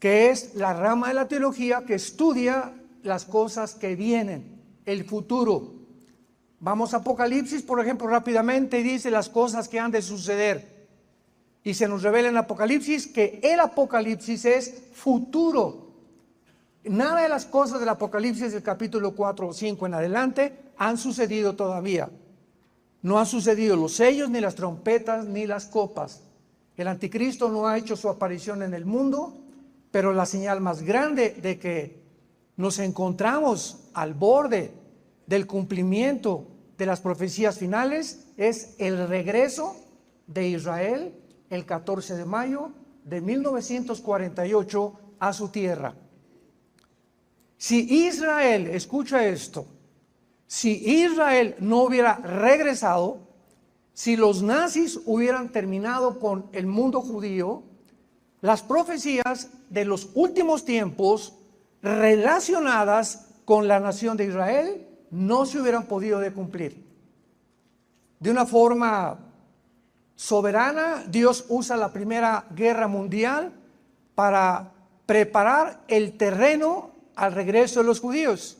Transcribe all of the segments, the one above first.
que es la rama de la teología que estudia las cosas que vienen, el futuro. Vamos a Apocalipsis, por ejemplo, rápidamente, y dice las cosas que han de suceder. Y se nos revela en Apocalipsis que el Apocalipsis es futuro. Nada de las cosas del Apocalipsis del capítulo 4 o 5 en adelante han sucedido todavía. No han sucedido los sellos, ni las trompetas, ni las copas. El anticristo no ha hecho su aparición en el mundo, pero la señal más grande de que nos encontramos al borde del cumplimiento de las profecías finales es el regreso de Israel el 14 de mayo de 1948 a su tierra. Si Israel, escucha esto, si Israel no hubiera regresado, si los nazis hubieran terminado con el mundo judío, las profecías de los últimos tiempos relacionadas con la nación de Israel no se hubieran podido de cumplir. De una forma soberana, Dios usa la Primera Guerra Mundial para preparar el terreno al regreso de los judíos.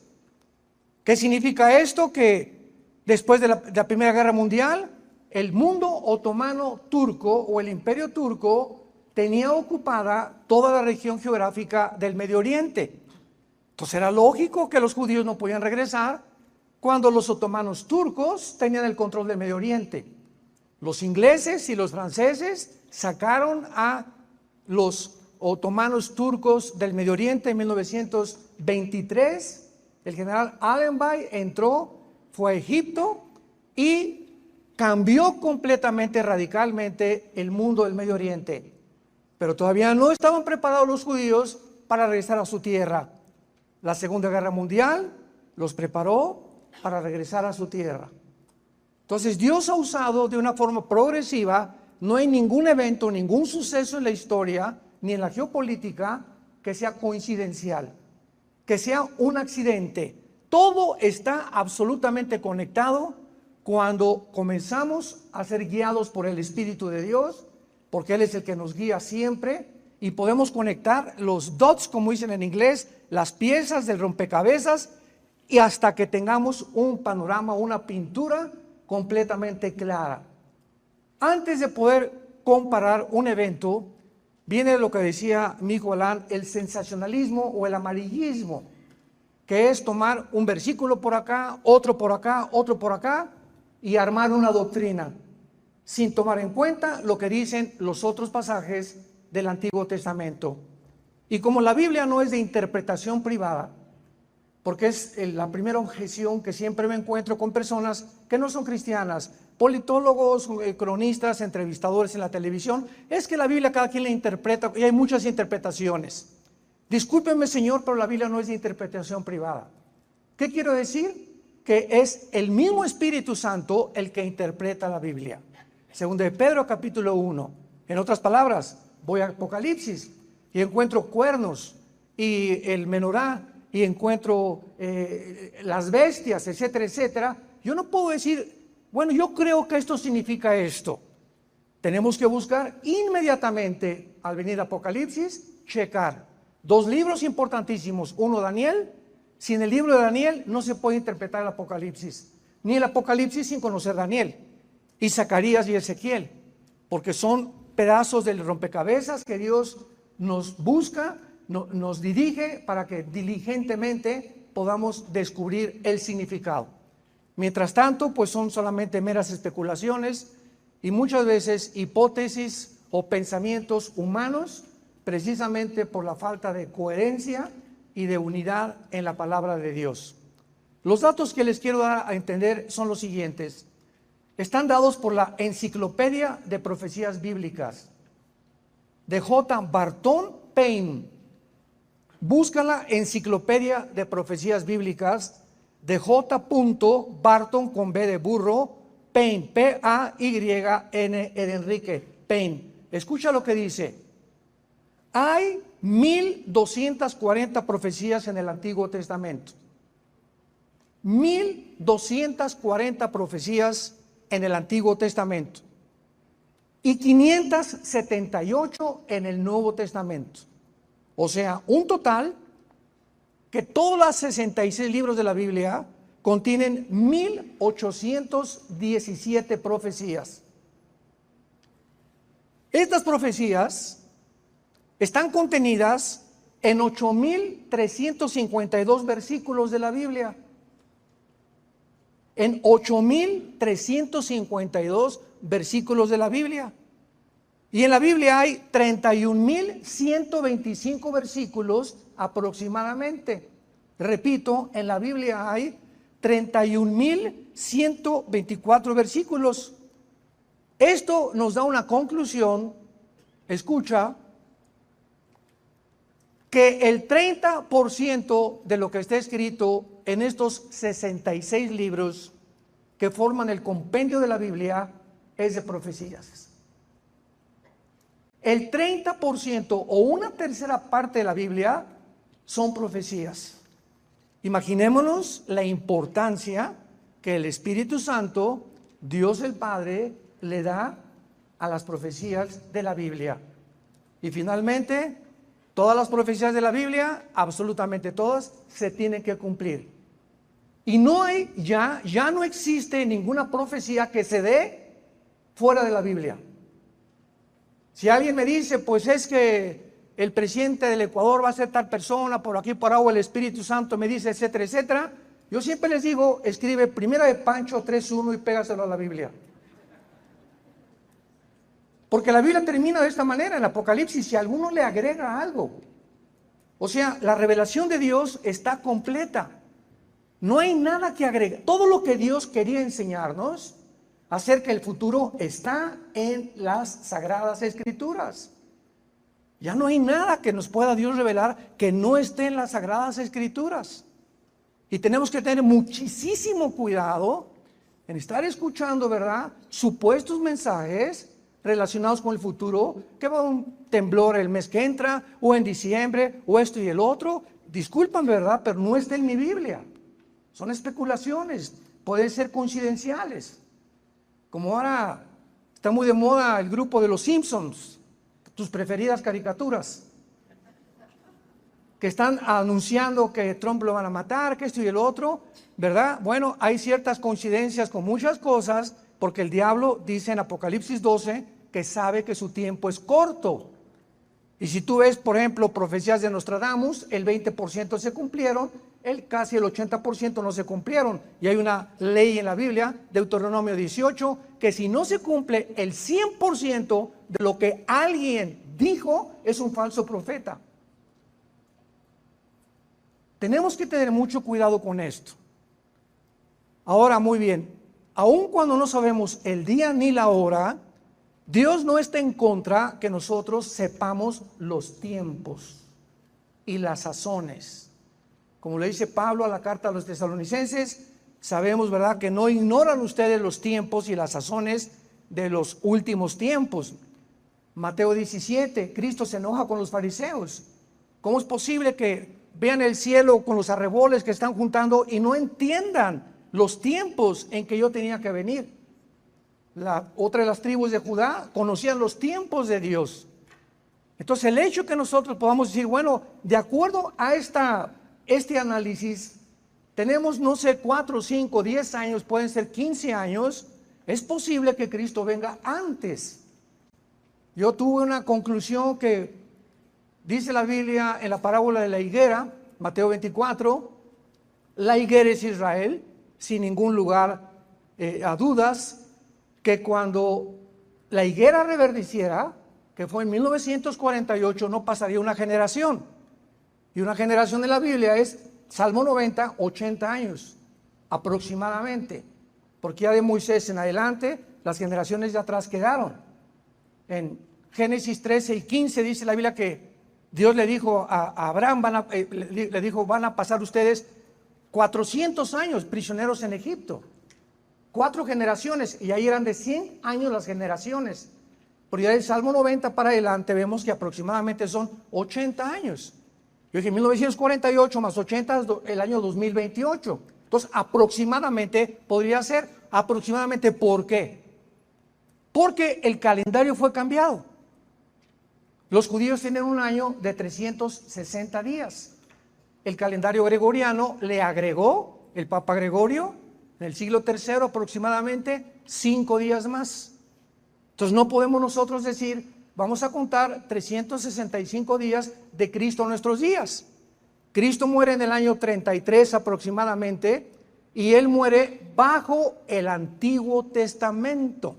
¿Qué significa esto? Que después de la Primera Guerra Mundial, el mundo otomano turco o el imperio turco tenía ocupada toda la región geográfica del Medio Oriente. Entonces era lógico que los judíos no podían regresar cuando los otomanos turcos tenían el control del Medio Oriente. Los ingleses y los franceses sacaron a los otomanos turcos del Medio Oriente en 1923. El general Allenby entró, fue a Egipto y cambió completamente, radicalmente el mundo del Medio Oriente. Pero todavía no estaban preparados los judíos para regresar a su tierra. La Segunda Guerra Mundial los preparó para regresar a su tierra. Entonces Dios ha usado de una forma progresiva. No hay ningún evento, ningún suceso en la historia, ni en la geopolítica, que sea coincidencial, que sea un accidente. Todo está absolutamente conectado cuando comenzamos a ser guiados por el Espíritu de Dios, porque Él es el que nos guía siempre, y podemos conectar los dots, como dicen en inglés, las piezas del rompecabezas, y hasta que tengamos un panorama, una pintura completamente clara. Antes de poder comparar un evento, viene lo que decía Mijo Alán, el sensacionalismo o el amarillismo, que es tomar un versículo por acá, otro por acá, otro por acá, y armar una doctrina, sin tomar en cuenta lo que dicen los otros pasajes del Antiguo Testamento. Y como la Biblia no es de interpretación privada, porque es la primera objeción que siempre me encuentro con personas que no son cristianas, politólogos, cronistas, entrevistadores en la televisión, es que la Biblia cada quien la interpreta y hay muchas interpretaciones. Discúlpeme, Señor, pero la Biblia no es de interpretación privada. ¿Qué quiero decir? Que es el mismo Espíritu Santo el que interpreta la Biblia. Según de Pedro capítulo 1. En otras palabras, voy a Apocalipsis y encuentro cuernos y el menorá y encuentro las bestias, etcétera, etcétera. Yo no puedo decir, bueno, yo creo que esto significa esto. Tenemos que buscar inmediatamente, al venir Apocalipsis, checar. Dos libros importantísimos. Uno, Daniel. Sin el libro de Daniel no se puede interpretar el Apocalipsis. Ni el Apocalipsis sin conocer Daniel. Y Zacarías y Ezequiel. Porque son pedazos del rompecabezas que Dios nos busca, nos dirige para que diligentemente podamos descubrir el significado. Mientras tanto, pues son solamente meras especulaciones y muchas veces hipótesis o pensamientos humanos, precisamente por la falta de coherencia y de unidad en la palabra de Dios. Los datos que les quiero dar a entender son los siguientes. Están dados por la Enciclopedia de Profecías Bíblicas de J. Barton Payne. Busca la Enciclopedia de Profecías Bíblicas de J. Barton con B de burro, Payne, P-A-Y-N de Enrique, Payne. Escucha lo que dice. Hay 1240 profecías en el Antiguo Testamento. 1240 profecías en el Antiguo Testamento y 578 en el Nuevo Testamento. O sea, un total que todos los 66 libros de la Biblia contienen 1817 profecías. Estas profecías están contenidas en 8352 versículos de la Biblia. En 8352 versículos de la Biblia. Y en la Biblia hay 31,125 versículos aproximadamente. Repito, en la Biblia hay 31,124 versículos. Esto nos da una conclusión, escucha, que el 30% de lo que está escrito en estos 66 libros que forman el compendio de la Biblia es de profecías. El 30% o una tercera parte de la Biblia son profecías. Imaginémonos la importancia que el Espíritu Santo, Dios el Padre, le da a las profecías de la Biblia. Y finalmente, todas las profecías de la Biblia, absolutamente todas, se tienen que cumplir. Y no hay, ya no existe ninguna profecía que se dé fuera de la Biblia. Si alguien me dice, pues es que el presidente del Ecuador va a ser tal persona, por aquí por agua el Espíritu Santo me dice, etcétera, etcétera, yo siempre les digo, escribe Primera de Pancho 3:1 y pégaselo a la Biblia. Porque la Biblia termina de esta manera, en Apocalipsis, si alguno le agrega algo. O sea, la revelación de Dios está completa. No hay nada que agregar. Todo lo que Dios quería enseñarnos acerca del futuro está en las Sagradas Escrituras. Ya no hay nada que nos pueda Dios revelar que no esté en las Sagradas Escrituras. Y tenemos que tener muchísimo cuidado en estar escuchando, ¿verdad?, supuestos mensajes relacionados con el futuro, que va un temblor el mes que entra, o en diciembre, o esto y el otro. Disculpan, ¿verdad?, pero no está en mi Biblia. Son especulaciones, pueden ser coincidenciales. Como ahora está muy de moda el grupo de los Simpsons, tus preferidas caricaturas, que están anunciando que Trump lo van a matar, que esto y el otro, ¿verdad? Bueno, hay ciertas coincidencias con muchas cosas, porque el diablo dice en Apocalipsis 12 que sabe que su tiempo es corto. Y si tú ves, por ejemplo, profecías de Nostradamus, el 20% se cumplieron, casi el 80% no se cumplieron. Y hay una ley en la Biblia, Deuteronomio 18, que si no se cumple el 100% de lo que alguien dijo, es un falso profeta. Tenemos que tener mucho cuidado con esto. Ahora, muy bien, aun cuando no sabemos el día ni la hora, Dios no está en contra que nosotros sepamos los tiempos y las sazones. Como le dice Pablo a la carta a los tesalonicenses, sabemos, ¿verdad?, que no ignoran ustedes los tiempos y las sazones de los últimos tiempos. Mateo 17, Cristo se enoja con los fariseos. ¿Cómo es posible que vean el cielo con los arreboles que están juntando y no entiendan los tiempos en que yo tenía que venir? La otra de las tribus de Judá conocían los tiempos de Dios. Entonces el hecho que nosotros podamos decir, bueno, de acuerdo a este análisis, tenemos, no sé, 4, 5, 10 años, pueden ser 15 años, es posible que Cristo venga antes. Yo tuve una conclusión que dice la Biblia en la parábola de la higuera, Mateo 24, la higuera es Israel, sin ningún lugar a dudas, que cuando la higuera reverdeciera, que fue en 1948, no pasaría una generación. Y una generación de la Biblia es, Salmo 90, 80 años, aproximadamente. Porque ya de Moisés en adelante, las generaciones de atrás quedaron. En Génesis 13 y 15 dice la Biblia que Dios le dijo a Abraham, van a pasar ustedes 400 años prisioneros en Egipto. 4 generaciones, y ahí eran de 100 años las generaciones. Pero ya del Salmo 90 para adelante vemos que aproximadamente son 80 años. Yo dije 1948 más 80 el año 2028. Entonces aproximadamente podría ser, aproximadamente, ¿por qué? Porque el calendario fue cambiado. Los judíos tienen un año de 360 días. El calendario gregoriano le agregó, el Papa Gregorio, en el siglo III aproximadamente, 5 días más. Entonces no podemos nosotros decir, vamos a contar 365 días de Cristo en nuestros días. Cristo muere en el año 33 aproximadamente, y Él muere bajo el Antiguo Testamento.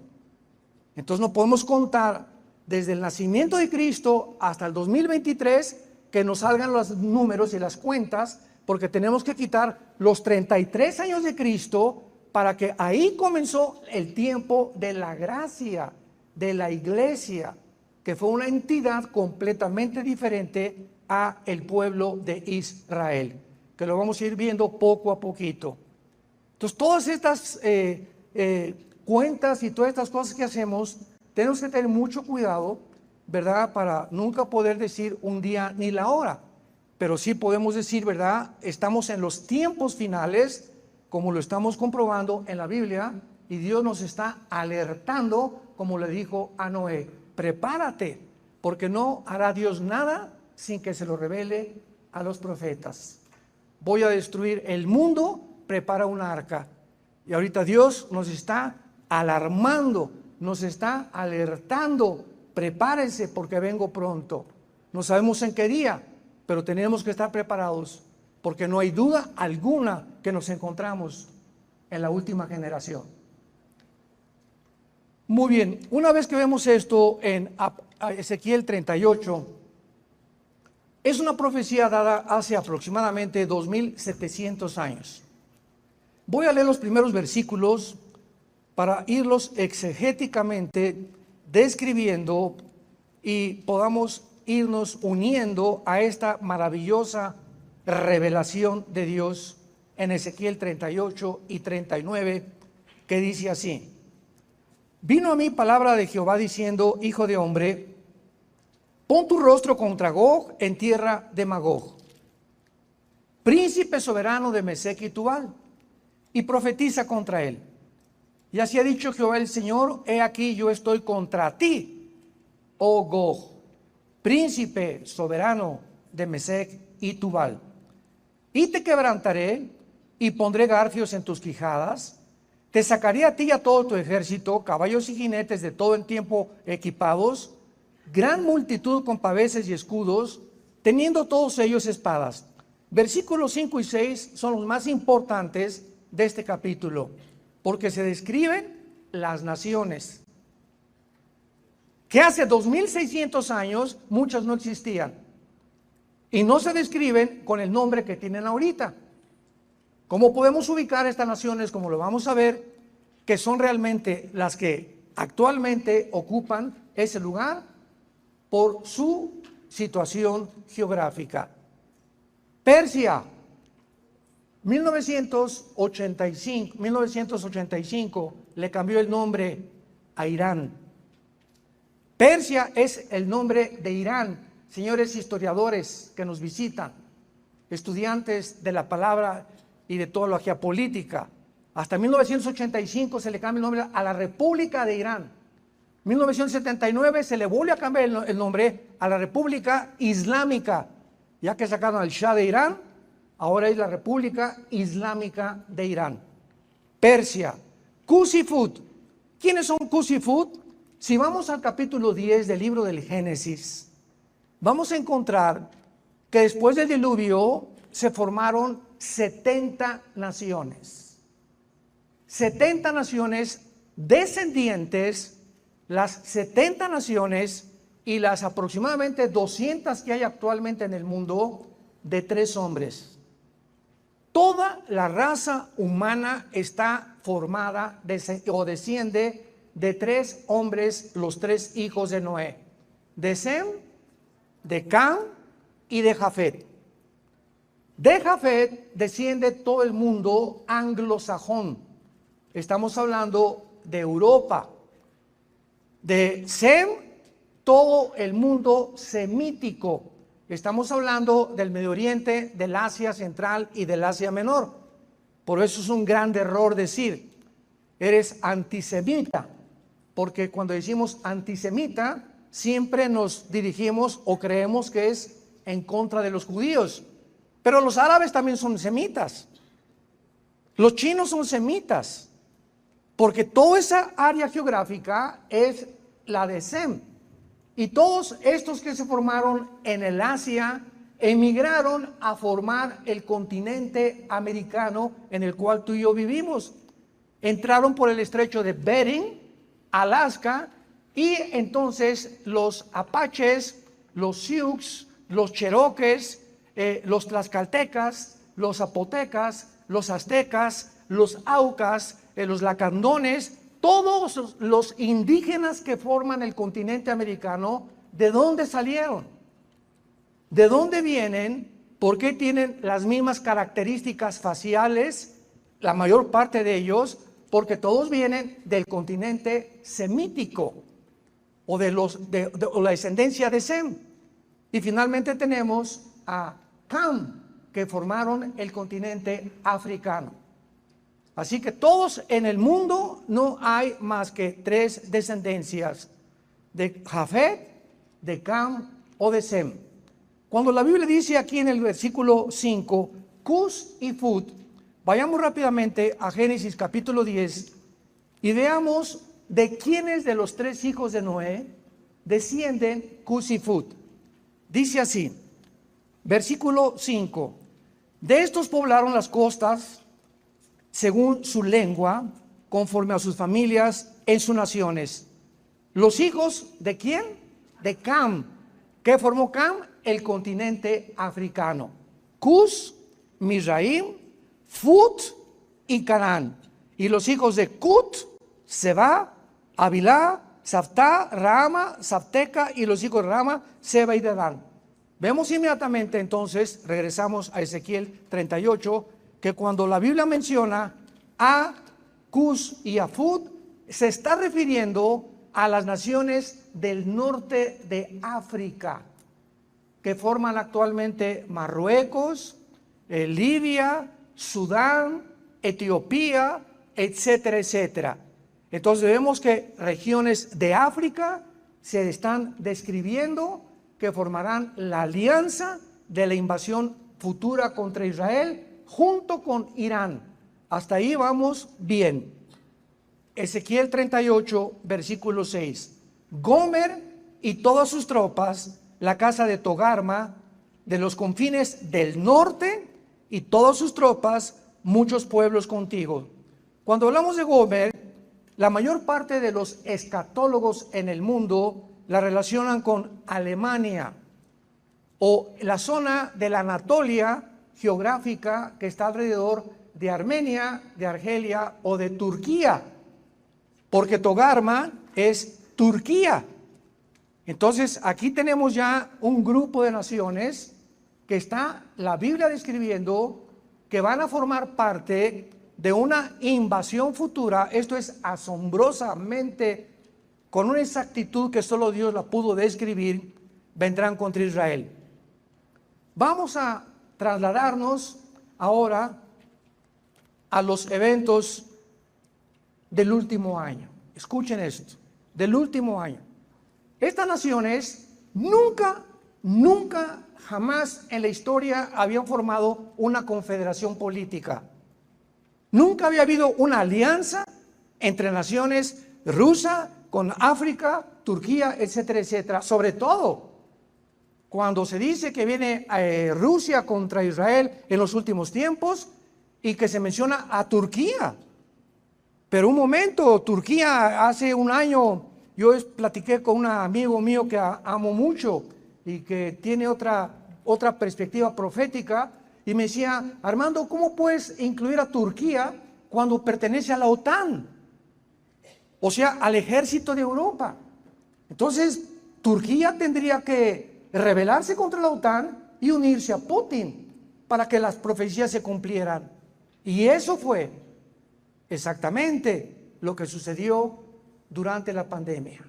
Entonces no podemos contar desde el nacimiento de Cristo hasta el 2023 que nos salgan los números y las cuentas, porque tenemos que quitar los 33 años de Cristo para que ahí comenzó el tiempo de la gracia, de la iglesia, que fue una entidad completamente diferente a el pueblo de Israel, que lo vamos a ir viendo poco a poquito. Entonces todas estas cuentas y todas estas cosas que hacemos, tenemos que tener mucho cuidado, ¿verdad? Para nunca poder decir un día ni la hora, pero sí podemos decir, ¿verdad? Estamos en los tiempos finales, como lo estamos comprobando en la Biblia, y Dios nos está alertando, como le dijo a Noé, prepárate, porque no hará Dios nada sin que se lo revele a los profetas. Voy a destruir el mundo, prepara una arca. Y ahorita Dios nos está alarmando, nos está alertando, prepárense porque vengo pronto. No sabemos en qué día, pero tenemos que estar preparados, porque no hay duda alguna que nos encontramos en la última generación. Muy bien, una vez que vemos esto en Ezequiel 38, es una profecía dada hace aproximadamente 2700 años. Voy a leer los primeros versículos para irlos exegéticamente describiendo y podamos irnos uniendo a esta maravillosa revelación de Dios en Ezequiel 38 y 39, que dice así: vino a mí palabra de Jehová diciendo, hijo de hombre, pon tu rostro contra Gog en tierra de Magog, príncipe soberano de Mesec y Tubal, y profetiza contra él. Y así ha dicho Jehová el Señor, he aquí yo estoy contra ti, oh Gog, príncipe soberano de Mesec y Tubal, y te quebrantaré y pondré garfios en tus quijadas, te sacaré a ti y a todo tu ejército, caballos y jinetes de todo el tiempo equipados, gran multitud con paveses y escudos, teniendo todos ellos espadas. Versículos 5 y 6 son los más importantes de este capítulo, porque se describen las naciones que hace 2600 años muchas no existían y no se describen con el nombre que tienen ahorita. ¿Cómo podemos ubicar estas naciones? Como lo vamos a ver, que son realmente las que actualmente ocupan ese lugar por su situación geográfica. Persia, 1985 le cambió el nombre a Irán. Persia es el nombre de Irán. Señores historiadores que nos visitan, estudiantes de la palabra y de toda la geopolítica, hasta 1985 se le cambia el nombre a la República de Irán. 1979 se le vuelve a cambiar el nombre a la República Islámica, ya que sacaron al Shah de Irán, ahora es la República Islámica de Irán. Persia, Cusifut. ¿Quiénes son Cusifut? Si vamos al capítulo 10 del libro del Génesis, vamos a encontrar que después del diluvio se formaron 70 naciones. 70 naciones descendientes, las 70 naciones y las aproximadamente 200 que hay actualmente en el mundo, de 3 hombres. Toda la raza humana está formada o desciende de 3 hombres, los 3 hijos de Noé, de Sem, de Cam y de Jafet. De Jafet desciende todo el mundo anglosajón. Estamos hablando de Europa. De Sem, todo el mundo semítico. Estamos hablando del Medio Oriente, del Asia Central y del Asia Menor. Por eso es un gran error decir, eres antisemita. Porque cuando decimos antisemita, siempre nos dirigimos o creemos que es en contra de los judíos. Pero los árabes también son semitas. Los chinos son semitas. Porque toda esa área geográfica es la de Sem. Y todos estos que se formaron en el Asia emigraron a formar el continente americano en el cual tú y yo vivimos. Entraron por el estrecho de Bering, Alaska, y entonces los apaches, los sioux, los cherokees, los tlaxcaltecas, los zapotecas, los aztecas, los aucas, los lacandones, todos los indígenas que forman el continente americano, ¿de dónde salieron? ¿De dónde vienen? ¿Por qué tienen las mismas características faciales? La mayor parte de ellos, porque todos vienen del continente semítico o de la descendencia de Sem. Y finalmente tenemos a Cam, que formaron el continente africano. Así que todos en el mundo no hay más que 3 descendencias: de Jafet, de Cam o de Sem. Cuando la Biblia dice aquí en el versículo 5, Cus y Fut, vayamos rápidamente a Génesis capítulo 10 y veamos de quiénes de los 3 hijos de Noé descienden Cus y Fut. Dice así, versículo 5, de estos poblaron las costas según su lengua, conforme a sus familias en sus naciones. Los hijos ¿de quién? De Cam. ¿Qué formó Cam? El continente africano. Cus, Mizraim, Fut y Canaán. Y los hijos de Cut, Seba, Avilá, Saftá, Rama, Sapteca, y los hijos de Rama, Seba y Dedán. Vemos inmediatamente entonces, regresamos a Ezequiel 38, que cuando la Biblia menciona a Cus y a Fut, se está refiriendo a las naciones del norte de África, que forman actualmente Marruecos, Libia, Sudán, Etiopía, etcétera, etcétera. Entonces vemos que regiones de África se están describiendo que formarán la alianza de la invasión futura contra Israel junto con Irán. Hasta ahí vamos bien. Ezequiel 38, versículo 6. Gomer y todas sus tropas, la casa de Togarma, de los confines del norte, y todas sus tropas, muchos pueblos contigo. Cuando hablamos de Gomer, la mayor parte de los escatólogos en el mundo la relacionan con Alemania o la zona de la Anatolia geográfica que está alrededor de Armenia, de Argelia o de Turquía, porque Togarma es Turquía. Entonces aquí tenemos ya un grupo de naciones que está la Biblia describiendo que van a formar parte de una invasión futura. Esto es asombrosamente, con una exactitud que solo Dios la pudo describir, vendrán contra Israel. Vamos a trasladarnos ahora a los eventos del último año. Escuchen esto, del último año. Estas naciones nunca, jamás en la historia habían formado una confederación política. Nunca había habido una alianza entre naciones rusa con África, Turquía, etcétera, etcétera. Sobre todo cuando se dice que viene Rusia contra Israel en los últimos tiempos y que se menciona a Turquía. Pero un momento, Turquía hace un año, yo platiqué con un amigo mío que amo mucho y que tiene otra perspectiva profética, y me decía, Armando, ¿cómo puedes incluir a Turquía cuando pertenece a la OTAN? O sea, al ejército de Europa. Entonces, Turquía tendría que rebelarse contra la OTAN y unirse a Putin para que las profecías se cumplieran. Y eso fue exactamente lo que sucedió durante la pandemia.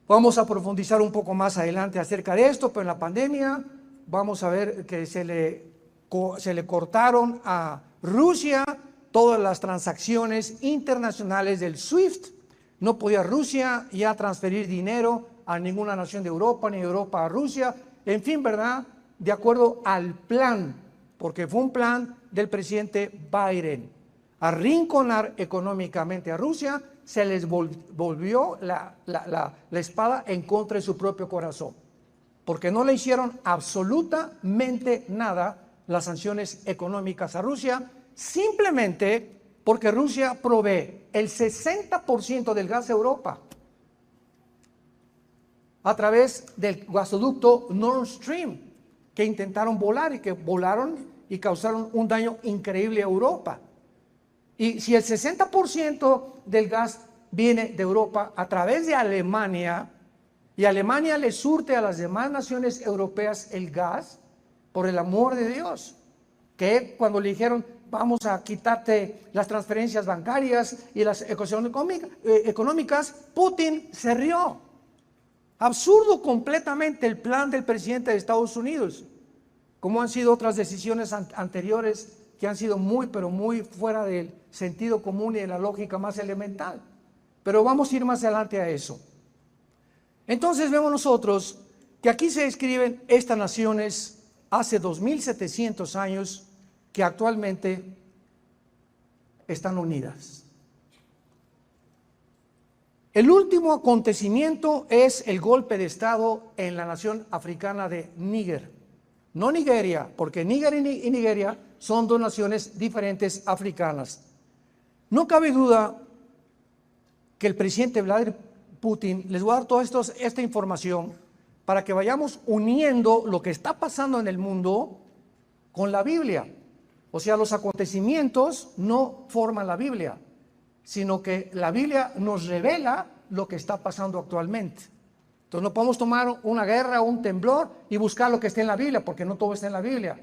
Vamos a profundizar un poco más adelante acerca de esto, pero en la pandemia vamos a ver que se le cortaron a Rusia todas las transacciones internacionales del SWIFT, No podía Rusia ya transferir dinero a ninguna nación de Europa, ni Europa a Rusia. En fin, ¿verdad? De acuerdo al plan, porque fue un plan del presidente Biden, arrinconar económicamente a Rusia, se les volvió la espada en contra de su propio corazón, porque no le hicieron absolutamente nada las sanciones económicas a Rusia, simplemente porque Rusia provee el 60% del gas a Europa a través del gasoducto Nord Stream, que intentaron volar y que volaron y causaron un daño increíble a Europa. Y si el 60% del gas viene de Europa a través de Alemania, y Alemania le surte a las demás naciones europeas el gas, por el amor de Dios, que cuando le dijeron vamos a quitarte las transferencias bancarias y las económicas, Putin se rió. Absurdo completamente el plan del presidente de Estados Unidos, como han sido otras decisiones anteriores que han sido muy, pero muy fuera del sentido común y de la lógica más elemental. Pero vamos a ir más adelante a eso. Entonces vemos nosotros que aquí se describen estas naciones hace 2700 años que actualmente están unidas. El último acontecimiento es el golpe de estado en la nación africana de Níger. No Nigeria, porque Níger y Nigeria son dos naciones diferentes africanas. No cabe duda que el presidente Vladimir Putin, les voy a dar toda esta información para que vayamos uniendo lo que está pasando en el mundo con la Biblia. O sea, los acontecimientos no forman la Biblia, sino que la Biblia nos revela lo que está pasando actualmente. Entonces no podemos tomar una guerra o un temblor y buscar lo que esté en la Biblia, porque no todo está en la Biblia.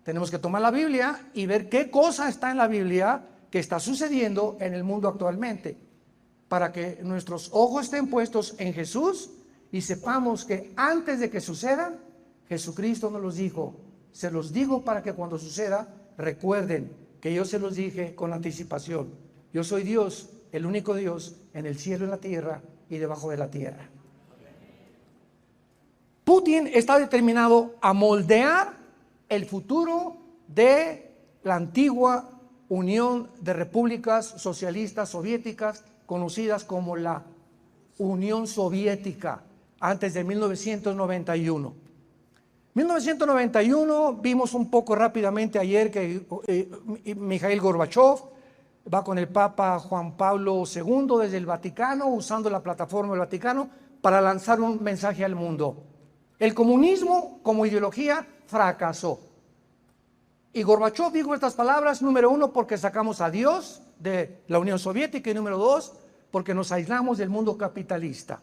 Tenemos que tomar la Biblia y ver qué cosa está en la Biblia que está sucediendo en el mundo actualmente, para que nuestros ojos estén puestos en Jesús y sepamos que antes de que suceda, Jesucristo nos los dijo. Se los digo para que cuando suceda, recuerden que yo se los dije con anticipación. Yo soy Dios, el único Dios en el cielo y en la tierra y debajo de la tierra. Putin está determinado a moldear el futuro de la antigua Unión de Repúblicas Socialistas Soviéticas, conocidas como la Unión Soviética, antes de 1991. 1991, vimos un poco rápidamente ayer que Mikhail Gorbachev va con el Papa Juan Pablo II desde el Vaticano, usando la plataforma del Vaticano para lanzar un mensaje al mundo. El comunismo como ideología fracasó. Y Gorbachev dijo estas palabras, número uno, porque sacamos a Dios de la Unión Soviética, y número dos, porque nos aislamos del mundo capitalista.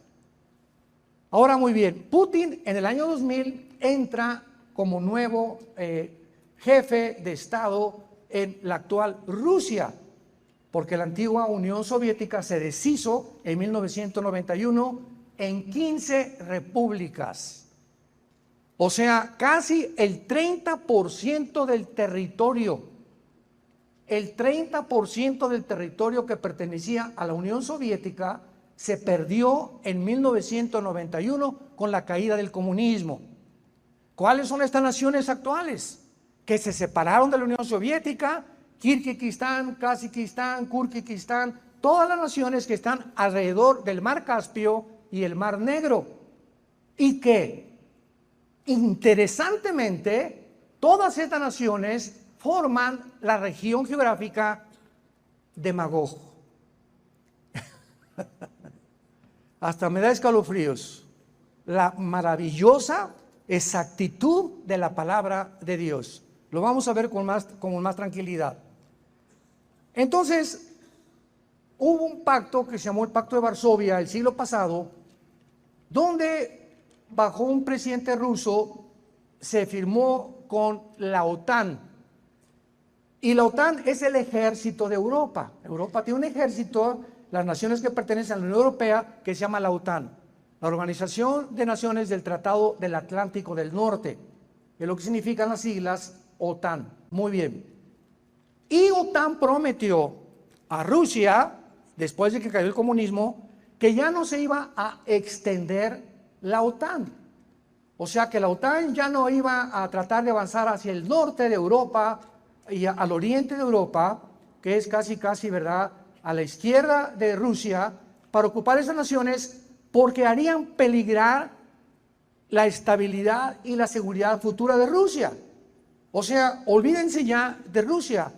Ahora muy bien, Putin en el año 2000 entra como nuevo jefe de Estado en la actual Rusia, porque la antigua Unión Soviética se deshizo en 1991 en 15 repúblicas. O sea, casi el 30% del territorio. El 30% del territorio que pertenecía a la Unión Soviética se perdió en 1991 con la caída del comunismo. ¿Cuáles son estas naciones actuales? Que se separaron de la Unión Soviética: Kirguistán, Kazajistán, Kirguistán, todas las naciones que están alrededor del Mar Caspio y el Mar Negro. Y que, interesantemente, todas estas naciones forman la región geográfica de Magog. Hasta me da escalofríos la maravillosa exactitud de la palabra de Dios. Lo vamos a ver con más tranquilidad. Entonces, hubo un pacto que se llamó el Pacto de Varsovia el siglo pasado, donde bajo un presidente ruso se firmó con la OTAN. Y la OTAN es el ejército de Europa. Europa tiene un ejército, las naciones que pertenecen a la Unión Europea, que se llama la OTAN, la Organización de Naciones del Tratado del Atlántico del Norte, que es lo que significan las siglas OTAN. Muy bien. Y OTAN prometió a Rusia después de que cayó el comunismo, que ya no se iba a extender la OTAN. O sea que la OTAN ya no iba a tratar de avanzar hacia el norte de Europa y al oriente de Europa, que es casi, ¿verdad?, a la izquierda de Rusia, para ocupar esas naciones, porque harían peligrar la estabilidad y la seguridad futura de Rusia. O sea, olvídense ya de Rusia.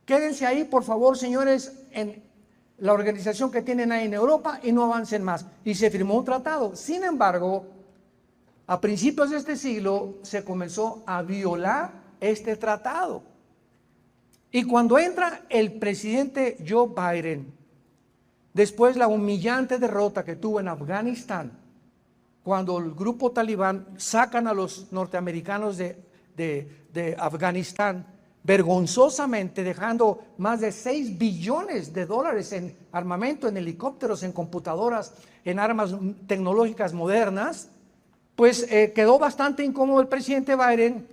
Quédense ahí, por favor, señores, en la organización que tienen ahí en Europa y no avancen más. Y se firmó un tratado. Sin embargo, a principios de este siglo se comenzó a violar este tratado. Y cuando entra el presidente Joe Biden, después la humillante derrota que tuvo en Afganistán, cuando el grupo talibán sacan a los norteamericanos de Afganistán, vergonzosamente dejando más de $6 billones en armamento, en helicópteros, en computadoras, en armas tecnológicas modernas, pues quedó bastante incómodo el presidente Biden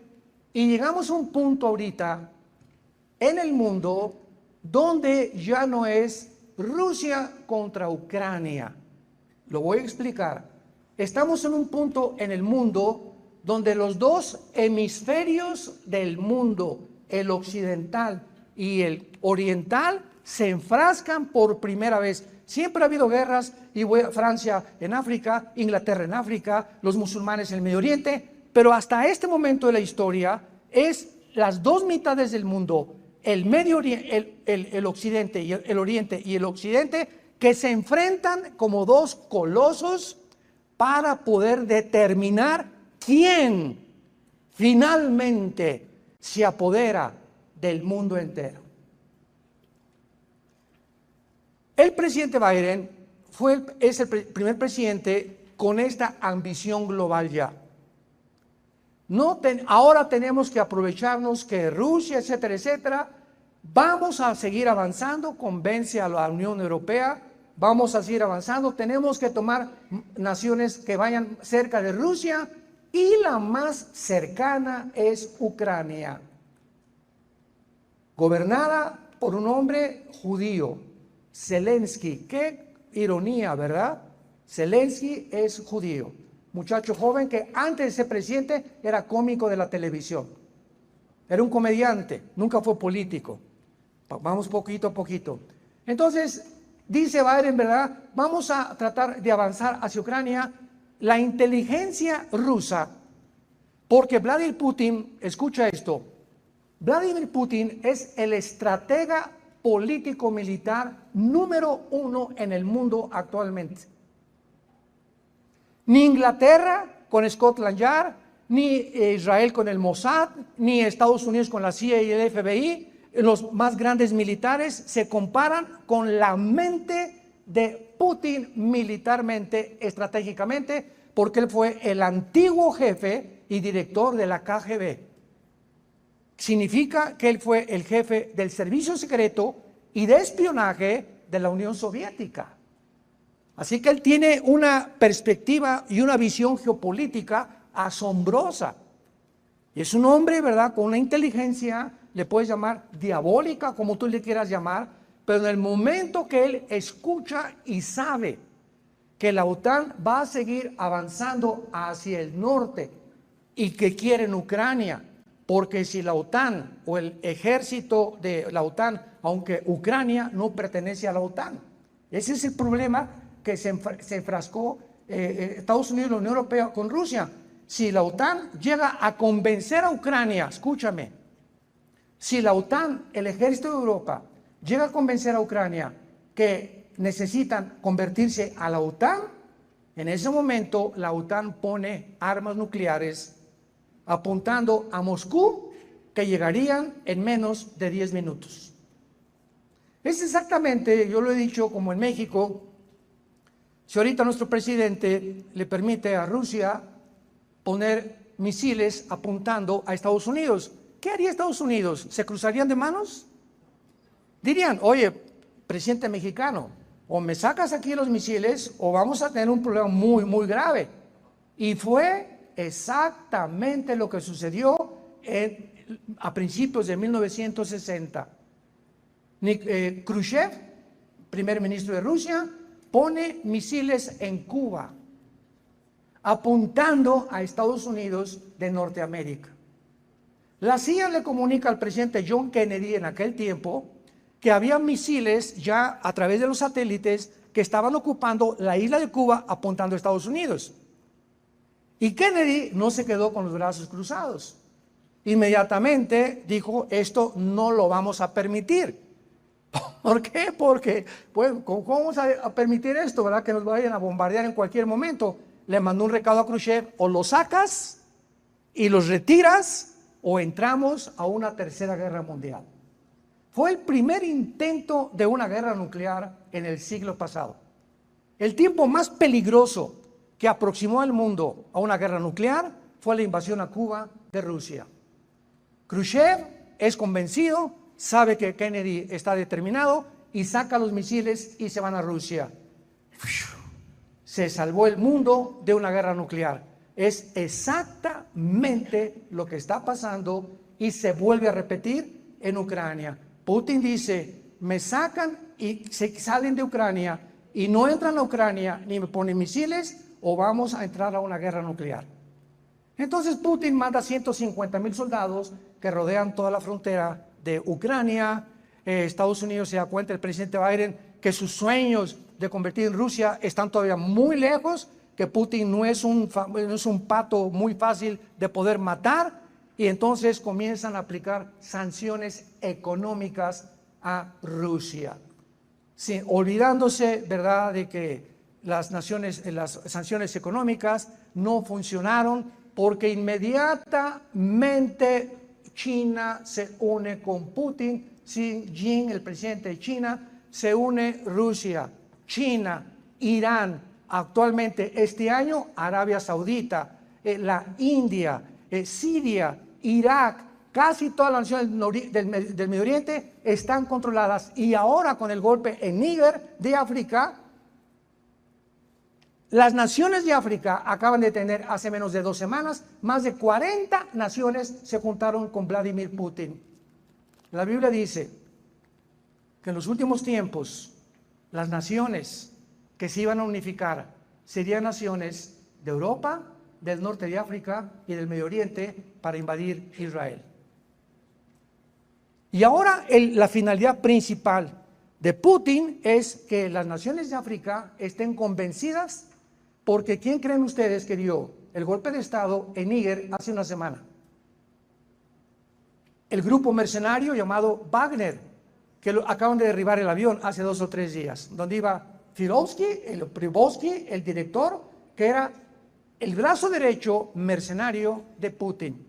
y llegamos a un punto ahorita en el mundo donde ya no es Rusia contra Ucrania. Lo voy a explicar. Estamos en un punto en el mundo donde los dos hemisferios del mundo, el occidental y el oriental, se enfrascan por primera vez. Siempre ha habido guerras, y Francia en África, Inglaterra en África, los musulmanes en el Medio Oriente, pero hasta este momento de la historia es las dos mitades del mundo, el Medio Oriente, el occidente y el oriente y el occidente, que se enfrentan como dos colosos para poder determinar quién finalmente se apodera del mundo entero. El presidente Biden es el primer presidente con esta ambición global ya. Ahora tenemos que aprovecharnos que Rusia, etcétera, etcétera, vamos a seguir avanzando, convence a la Unión Europea, vamos a seguir avanzando, tenemos que tomar naciones que vayan cerca de Rusia y la más cercana es Ucrania, gobernada por un hombre judío, Zelensky. Qué ironía, ¿verdad? Zelensky es judío, muchacho joven que antes de ser presidente era cómico de la televisión, era un comediante, nunca fue político. Vamos poquito a poquito. Entonces, dice Biden, ¿verdad? Vamos a tratar de avanzar hacia Ucrania. La inteligencia rusa, porque Vladimir Putin, escucha esto, Vladimir Putin es el estratega político-militar número 1 en el mundo actualmente. Ni Inglaterra con Scotland Yard, ni Israel con el Mossad, ni Estados Unidos con la CIA y el FBI, los más grandes militares, se comparan con la mente de Putin militarmente, estratégicamente, porque él fue el antiguo jefe y director de la KGB. Significa que él fue el jefe del servicio secreto y de espionaje de la Unión Soviética. Así que él tiene una perspectiva y una visión geopolítica asombrosa. Y es un hombre, ¿verdad?, con una inteligencia, le puedes llamar diabólica, como tú le quieras llamar, pero en el momento que él escucha y sabe que la OTAN va a seguir avanzando hacia el norte y que quieren Ucrania, porque si la OTAN o el ejército de la OTAN, aunque Ucrania no pertenece a la OTAN, ese es el problema que se enfrascó Estados Unidos y la Unión Europea con Rusia. Si la OTAN llega a convencer a Ucrania, escúchame, si la OTAN, el ejército de Europa, llega a convencer a Ucrania que necesitan convertirse a la OTAN, en ese momento la OTAN pone armas nucleares apuntando a Moscú, que llegarían en menos de 10 minutos. Es exactamente, yo lo he dicho, como en México, si ahorita nuestro presidente le permite a Rusia poner misiles apuntando a Estados Unidos, ¿qué haría Estados Unidos? ¿Se cruzarían de manos? Dirían, oye, presidente mexicano, o me sacas aquí los misiles o vamos a tener un problema muy, muy grave. Y fue exactamente lo que sucedió a principios de 1960. Khrushchev primer ministro de Rusia, pone misiles en Cuba, apuntando a Estados Unidos de Norteamérica. La CIA le comunica al presidente John Kennedy en aquel tiempo que había misiles ya a través de los satélites que estaban ocupando la isla de Cuba apuntando a Estados Unidos. Y Kennedy no se quedó con los brazos cruzados. Inmediatamente dijo, esto no lo vamos a permitir. ¿Por qué? Porque, pues, ¿cómo vamos a permitir esto, verdad? Que nos vayan a bombardear en cualquier momento. Le mandó un recado a Khrushchev, o lo sacas y los retiras, o entramos a una tercera guerra mundial. Fue el primer intento de una guerra nuclear en el siglo pasado. El tiempo más peligroso que aproximó al mundo a una guerra nuclear fue la invasión a Cuba de Rusia. Khrushchev es convencido, sabe que Kennedy está determinado y saca los misiles y se van a Rusia. Se salvó el mundo de una guerra nuclear. Es exactamente lo que está pasando y se vuelve a repetir en Ucrania. Putin dice, me sacan y se salen de Ucrania y no entran a Ucrania ni me ponen misiles o vamos a entrar a una guerra nuclear. Entonces Putin manda 150,000 soldados que rodean toda la frontera de Ucrania. Estados Unidos se da cuenta, el presidente Biden, que sus sueños de convertir en Rusia están todavía muy lejos, que Putin no es un pato muy fácil de poder matar, y entonces comienzan a aplicar sanciones económicas a Rusia, sí, olvidándose, ¿verdad?, de que las sanciones económicas no funcionaron porque inmediatamente China se une con Putin. Xi Jinping, el presidente de China, se une Rusia, China, Irán, actualmente este año Arabia Saudita, la India, Siria, Irak, casi todas las naciones del Medio Oriente están controladas. Y ahora con el golpe en Níger de África, las naciones de África acaban de tener hace menos de 2 semanas, más de 40 naciones se juntaron con Vladimir Putin. La Biblia dice que en los últimos tiempos las naciones que se iban a unificar serían naciones de Europa, del norte de África y del Medio Oriente para invadir Israel. Y ahora la finalidad principal de Putin es que las naciones de África estén convencidas, porque ¿quién creen ustedes que dio el golpe de Estado en Níger hace una semana? El grupo mercenario llamado Wagner, que acaban de derribar el avión hace 2 o 3 días, donde iba Prigozhin, el director, que era el brazo derecho mercenario de Putin,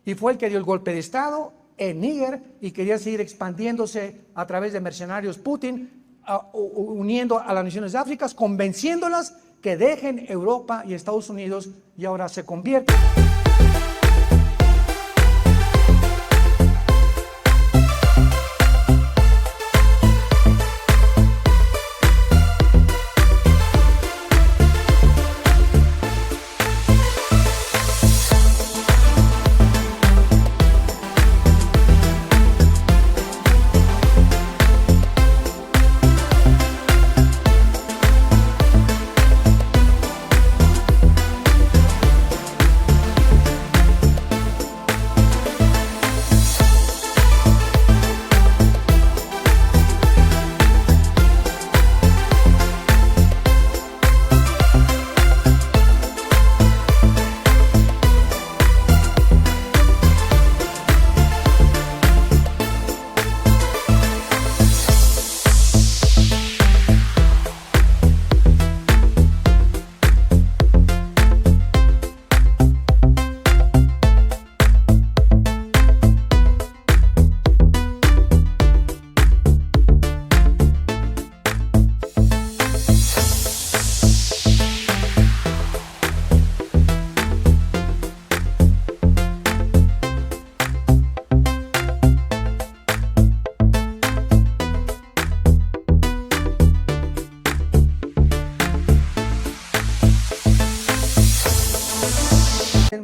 y fue el que dio el golpe de Estado en Níger y quería seguir expandiéndose a través de mercenarios Putin, uniendo a las naciones de África, convenciéndolas que dejen Europa y Estados Unidos, y ahora se convierte.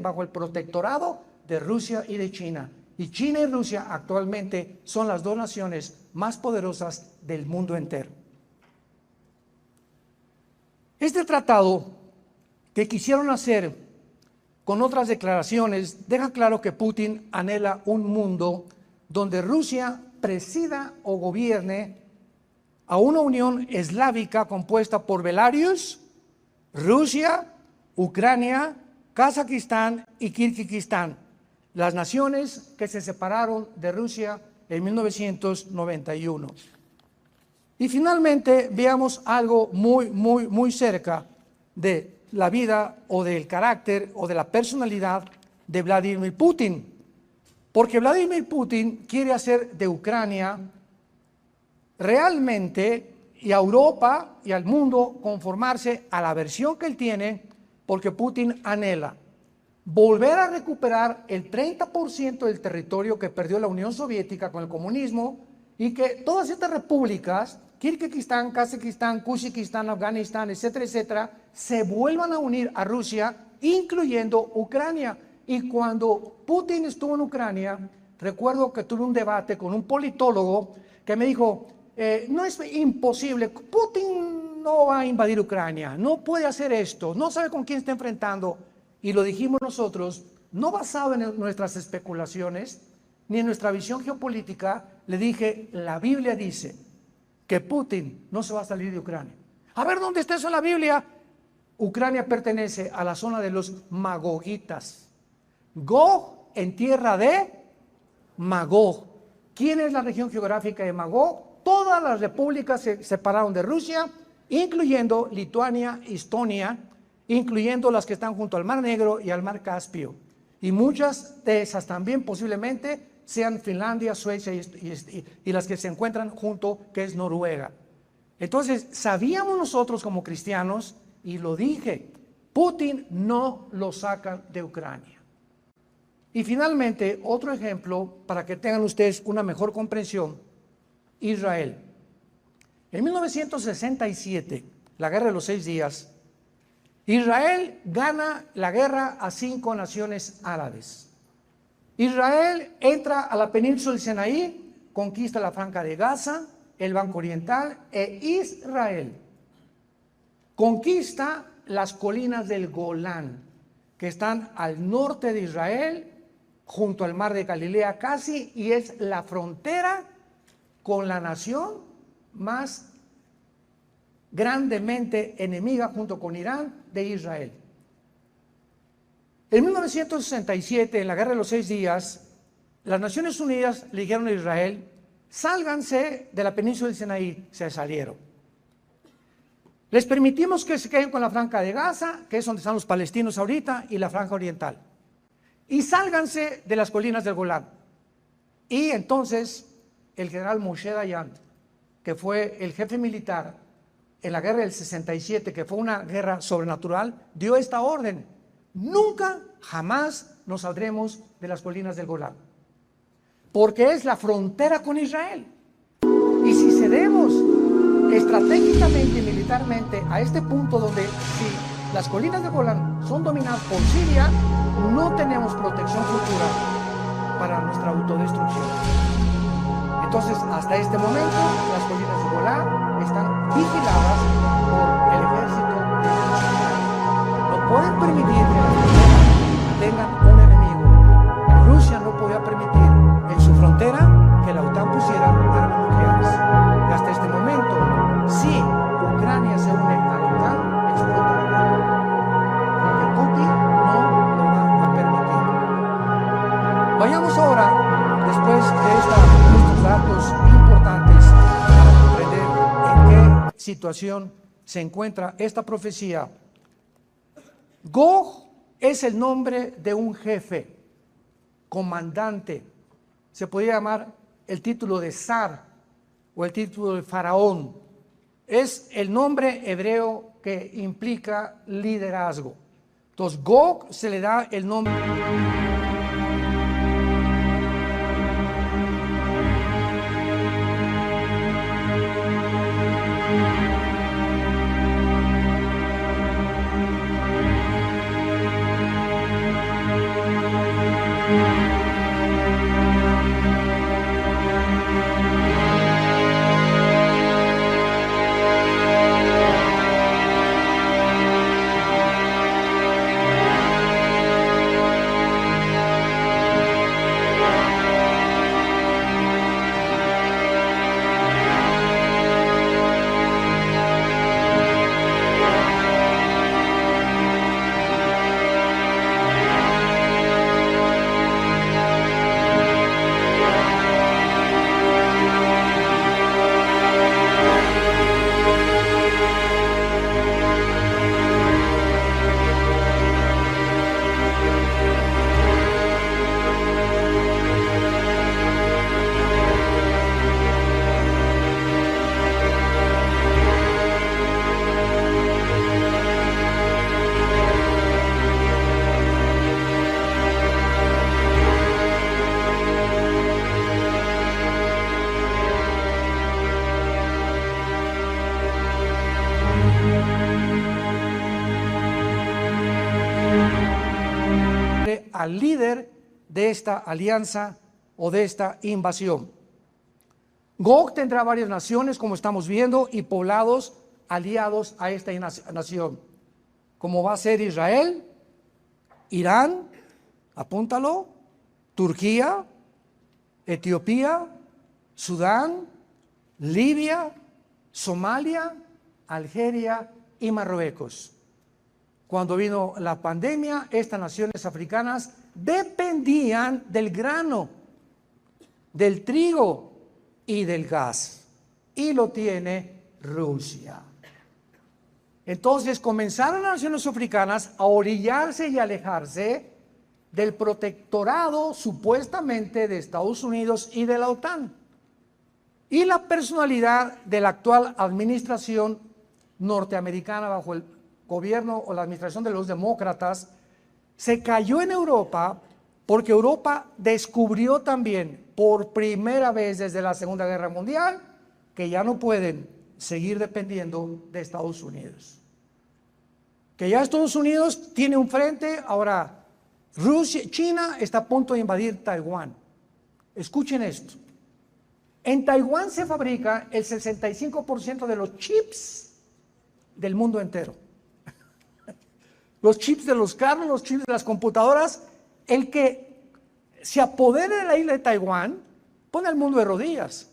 Bajo el protectorado de Rusia y de China. Y China y Rusia actualmente son las 2 naciones más poderosas del mundo entero. Este tratado que quisieron hacer con otras declaraciones deja claro que Putin anhela un mundo donde Rusia presida o gobierne a una unión eslávica compuesta por Belarus, Rusia, Ucrania, Kazajistán y Kirguistán, las naciones que se separaron de Rusia en 1991. Y finalmente veamos algo muy cerca de la vida o del carácter o de la personalidad de Vladimir Putin. Porque Vladimir Putin quiere hacer de Ucrania realmente, y a Europa y al mundo, conformarse a la versión que él tiene, porque Putin anhela volver a recuperar el 30% del territorio que perdió la Unión Soviética con el comunismo, y que todas estas repúblicas, Kirguistán, Kazajistán, Kuzbekistán, Afganistán, etcétera, etcétera, se vuelvan a unir a Rusia, incluyendo Ucrania. Y cuando Putin estuvo en Ucrania, recuerdo que tuve un debate con un politólogo que me dijo, no es imposible, Putin no va a invadir Ucrania, no puede hacer esto, no sabe con quién está enfrentando. Y lo dijimos nosotros, no basado en nuestras especulaciones, ni en nuestra visión geopolítica. Le dije, la Biblia dice que Putin no se va a salir de Ucrania. A ver, ¿dónde está eso en la Biblia? Ucrania pertenece a la zona de los magogitas. Gog en tierra de Magog. ¿Quién es la región geográfica de Magog? Todas las repúblicas se separaron de Rusia, incluyendo Lituania, Estonia, incluyendo las que están junto al Mar Negro y al Mar Caspio. Y muchas de esas también posiblemente sean Finlandia, Suecia y las que se encuentran junto, que es Noruega. Entonces, sabíamos nosotros como cristianos, y lo dije, Putin no lo saca de Ucrania. Y finalmente, otro ejemplo para que tengan ustedes una mejor comprensión, Israel. En 1967, la Guerra de los 6 días, Israel gana la guerra a 5 naciones árabes. Israel entra a la península del Sinaí, conquista la Franja de Gaza, el Banco Oriental, e Israel conquista las colinas del Golán, que están al norte de Israel, junto al mar de Galilea casi, y es la frontera con la nación más grandemente enemiga, junto con Irán, de Israel. En 1967, en la Guerra de los 6 días, las Naciones Unidas le dijeron a Israel, sálganse de la península del Sinaí. Se salieron. Les permitimos que se queden con la Franja de Gaza, que es donde están los palestinos ahorita, y la Franja Oriental. Y sálganse de las colinas del Golán. Y entonces el general Moshe Dayan, que fue el jefe militar en la guerra del 67, que fue una guerra sobrenatural, dio esta orden: nunca, jamás nos saldremos de las colinas del Golán, porque es la frontera con Israel. Y si cedemos estratégicamente y militarmente a este punto, donde si las colinas del Golán son dominadas por Siria, no tenemos protección futura para nuestra autodestrucción. Entonces, hasta este momento, las colinas del Golán están vigiladas por el ejército de Rusia. No pueden permitir que las fronteras tengan un enemigo. Rusia no podía permitir en su frontera que la OTAN pusiera armas nucleares. Y hasta este momento, si Ucrania se une a la OTAN, explotará. Porque Putin no lo va a permitir. Vayamos ahora, después de estos datos importantes, para comprender en qué situación se encuentra esta profecía. Gog es el nombre de un jefe, comandante. Se podría llamar el título de zar o el título de faraón. Es el nombre hebreo que implica liderazgo. Entonces, Gog se le da el nombre. al líder de esta alianza o de esta invasión. Gog tendrá varias naciones, como estamos viendo, y poblados aliados a esta nación, como va a ser Israel, Irán, apúntalo, Turquía, Etiopía, Sudán, Libia, Somalia, Algeria y Marruecos. Cuando vino la pandemia, estas naciones africanas dependían del grano, del trigo y del gas, y lo tiene Rusia. Entonces comenzaron las naciones africanas a orillarse y alejarse del protectorado supuestamente de Estados Unidos y de la OTAN. Y la personalidad de la actual administración norteamericana bajo el gobierno o la administración de los demócratas se cayó en Europa, porque Europa descubrió también por primera vez desde la Segunda Guerra Mundial que ya no pueden seguir dependiendo de Estados Unidos. Que ya Estados Unidos tiene un frente, ahora China está a punto de invadir Taiwán. Escuchen esto. En Taiwán se fabrica el 65% de los chips del mundo entero. Los chips de los carros, los chips de las computadoras. El que se apodere de la isla de Taiwán pone al mundo de rodillas.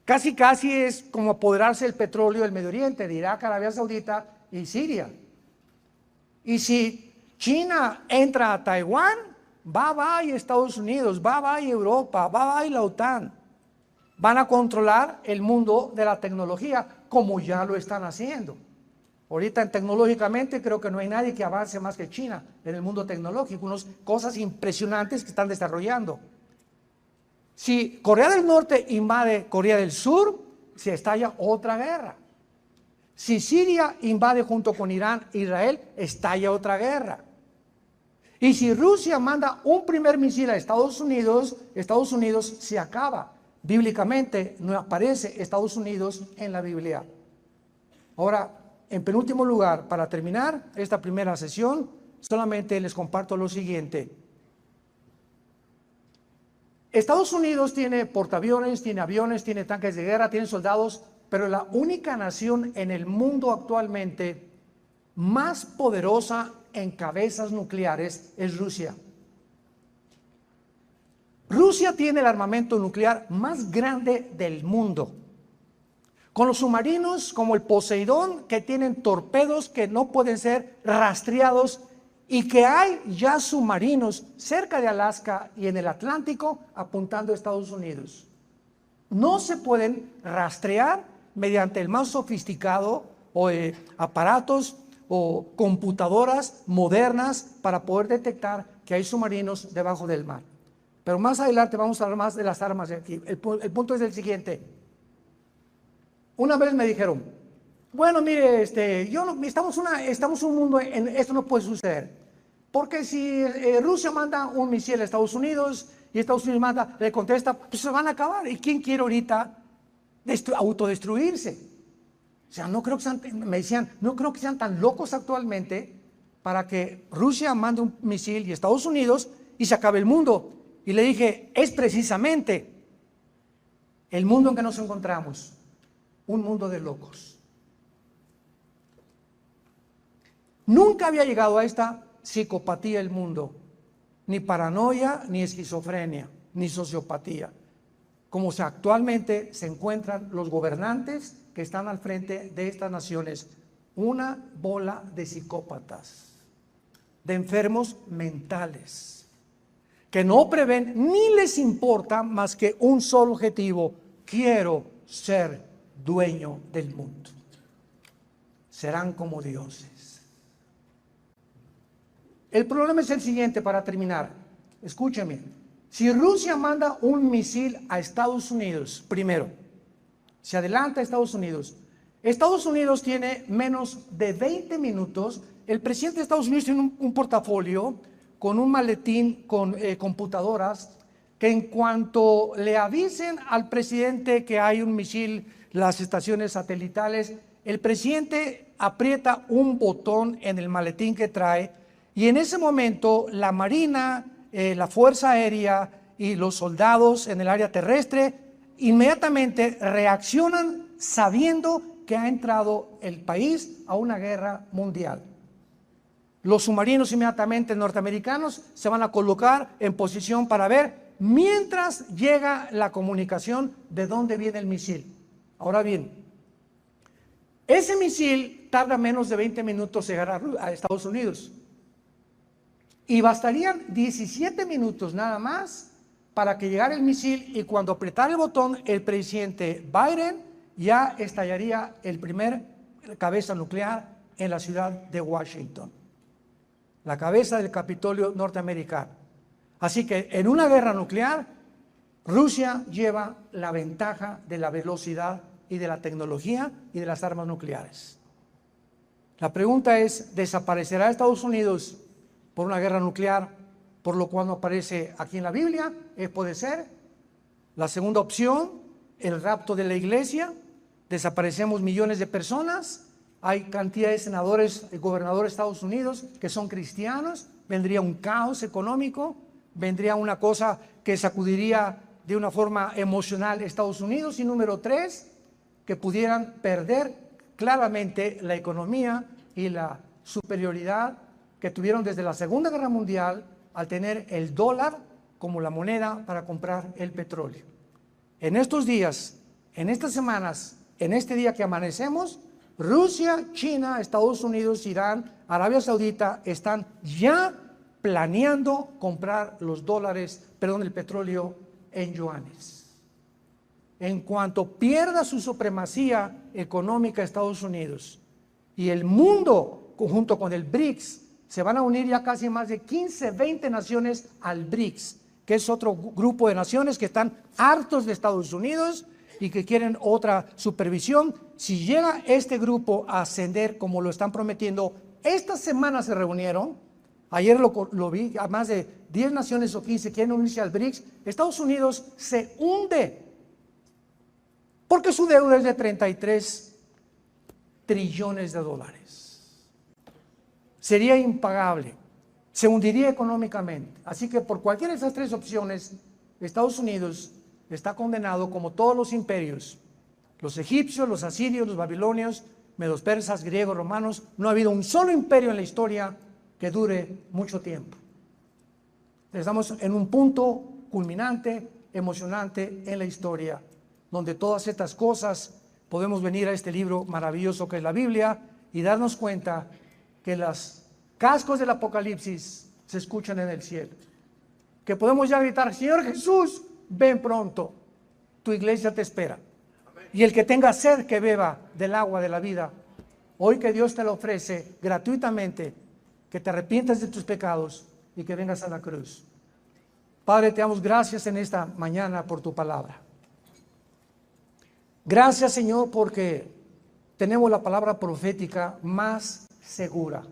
Casi es como apoderarse del petróleo del Medio Oriente, de Irak, Arabia Saudita y Siria. Y si China entra a Taiwán, va y Estados Unidos, va y Europa, va y la OTAN. Van a controlar el mundo de la tecnología, como ya lo están haciendo. Ahorita tecnológicamente creo que no hay nadie que avance más que China en el mundo tecnológico, unas cosas impresionantes que están desarrollando. Si Corea del Norte invade Corea del Sur, se estalla otra guerra. Si Siria invade junto con Irán e Israel, estalla otra guerra. Y si Rusia manda un primer misil a Estados Unidos se acaba. Bíblicamente no aparece Estados Unidos en la Biblia. Ahora, en penúltimo lugar, para terminar esta primera sesión, solamente les comparto lo siguiente. Estados Unidos tiene portaaviones, tiene aviones, tiene tanques de guerra, tiene soldados, pero la única nación en el mundo actualmente más poderosa en cabezas nucleares es Rusia. Rusia tiene el armamento nuclear más grande del mundo, con los submarinos como el Poseidón, que tienen torpedos que no pueden ser rastreados, y que hay ya submarinos cerca de Alaska y en el Atlántico apuntando a Estados Unidos. No se pueden rastrear mediante el más sofisticado o aparatos o computadoras modernas para poder detectar que hay submarinos debajo del mar. Pero más adelante vamos a hablar más de las armas de aquí. El punto es el siguiente. Una vez me dijeron, bueno, mire, estamos en un mundo, esto no puede suceder. Porque si Rusia manda un misil a Estados Unidos y Estados Unidos le contesta, pues se van a acabar. ¿Y quién quiere ahorita autodestruirse? O sea, me decían, no creo que sean tan locos actualmente para que Rusia mande un misil y Estados Unidos y se acabe el mundo. Y le dije, es precisamente el mundo en que nos encontramos, un mundo de locos. Nunca había llegado a esta psicopatía el mundo, ni paranoia, ni esquizofrenia, ni sociopatía, como actualmente se encuentran los gobernantes que están al frente de estas naciones, una bola de psicópatas, de enfermos mentales, que no prevén ni les importa más que un solo objetivo: quiero ser dueño del mundo. Serán como dioses. El problema es el siguiente, para terminar. Escúcheme. Si Rusia manda un misil a Estados Unidos, primero, se adelanta a Estados Unidos. Estados Unidos tiene menos de 20 minutos. El presidente de Estados Unidos tiene un portafolio con un maletín con computadoras, que en cuanto le avisen al presidente que hay un misil, las estaciones satelitales, el presidente aprieta un botón en el maletín que trae Y en ese momento la Marina, la Fuerza Aérea y los soldados en el área terrestre inmediatamente reaccionan sabiendo que ha entrado el país a una guerra mundial. Los submarinos inmediatamente norteamericanos se van a colocar en posición para ver mientras llega la comunicación de dónde viene el misil. Ahora bien, ese misil tarda menos de 20 minutos en llegar a Estados Unidos. Y bastarían 17 minutos nada más para que llegara el misil, y cuando apretara el botón el presidente Biden ya estallaría el primer cabeza nuclear en la ciudad de Washington, la cabeza del Capitolio norteamericano. Así que en una guerra nuclear, Rusia lleva la ventaja de la velocidad y de la tecnología y de las armas nucleares. La pregunta es, ¿desaparecerá Estados Unidos por una guerra nuclear, por lo cual no aparece aquí en la Biblia? Puede ser. La segunda opción, el rapto de la iglesia, desaparecemos millones de personas, hay cantidad de senadores y gobernadores de Estados Unidos que son cristianos, vendría un caos económico, vendría una cosa que sacudiría de una forma emocional Estados Unidos. Y número 3, que pudieran perder claramente la economía y la superioridad que tuvieron desde la Segunda Guerra Mundial al tener el dólar como la moneda para comprar el petróleo. En estos días, en estas semanas, en este día que amanecemos, Rusia, China, Estados Unidos, Irán, Arabia Saudita están ya planeando comprar el petróleo en yuanes. En cuanto pierda su supremacía económica Estados Unidos y el mundo, junto con el BRICS, se van a unir ya casi más de 15, 20 naciones al BRICS, que es otro grupo de naciones que están hartos de Estados Unidos y que quieren otra supervisión. Si llega este grupo a ascender como lo están prometiendo, esta semana se reunieron, ayer lo vi, a más de 10 naciones o 15 quieren unirse al BRICS. Estados Unidos se hunde porque su deuda es de 33 trillones de dólares. Sería impagable, se hundiría económicamente. Así que por cualquiera de esas 3 opciones, Estados Unidos está condenado como todos los imperios, los egipcios, los asirios, los babilonios, medos persas, griegos, romanos. No ha habido un solo imperio en la historia que dure mucho tiempo. Estamos en un punto culminante, emocionante en la historia, donde todas estas cosas podemos venir a este libro maravilloso que es la Biblia y darnos cuenta que los cascos del Apocalipsis se escuchan en el cielo, que podemos ya gritar: Señor Jesús, ven pronto, tu iglesia te espera. Y el que tenga sed, que beba del agua de la vida. Hoy que Dios te lo ofrece gratuitamente, que te arrepientas de tus pecados y que vengas a la cruz. Padre, te damos gracias en esta mañana por tu palabra. Gracias, Señor, porque tenemos la palabra profética más segura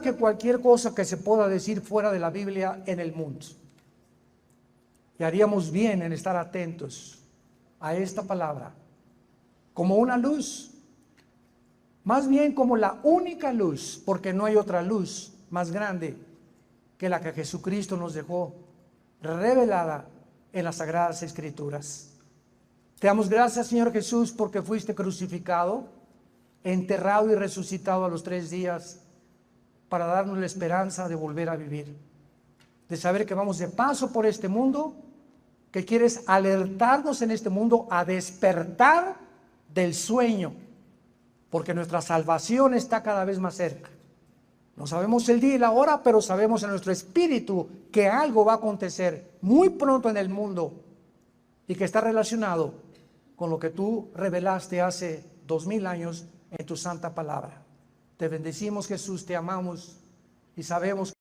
que cualquier cosa que se pueda decir fuera de la Biblia en el mundo. Y haríamos bien en estar atentos a esta palabra como una luz, más bien como la única luz, porque no hay otra luz más grande que la que Jesucristo nos dejó revelada en las Sagradas Escrituras. Te damos gracias, Señor Jesús, porque fuiste crucificado, enterrado y resucitado a los 3 días para darnos la esperanza de volver a vivir, de saber que vamos de paso por este mundo, que quieres alertarnos en este mundo a despertar del sueño, porque nuestra salvación está cada vez más cerca. No sabemos el día y la hora, pero sabemos en nuestro espíritu que algo va a acontecer muy pronto en el mundo y que está relacionado con lo que tú revelaste hace 2000 años en tu santa palabra. Te bendecimos, Jesús, te amamos y sabemos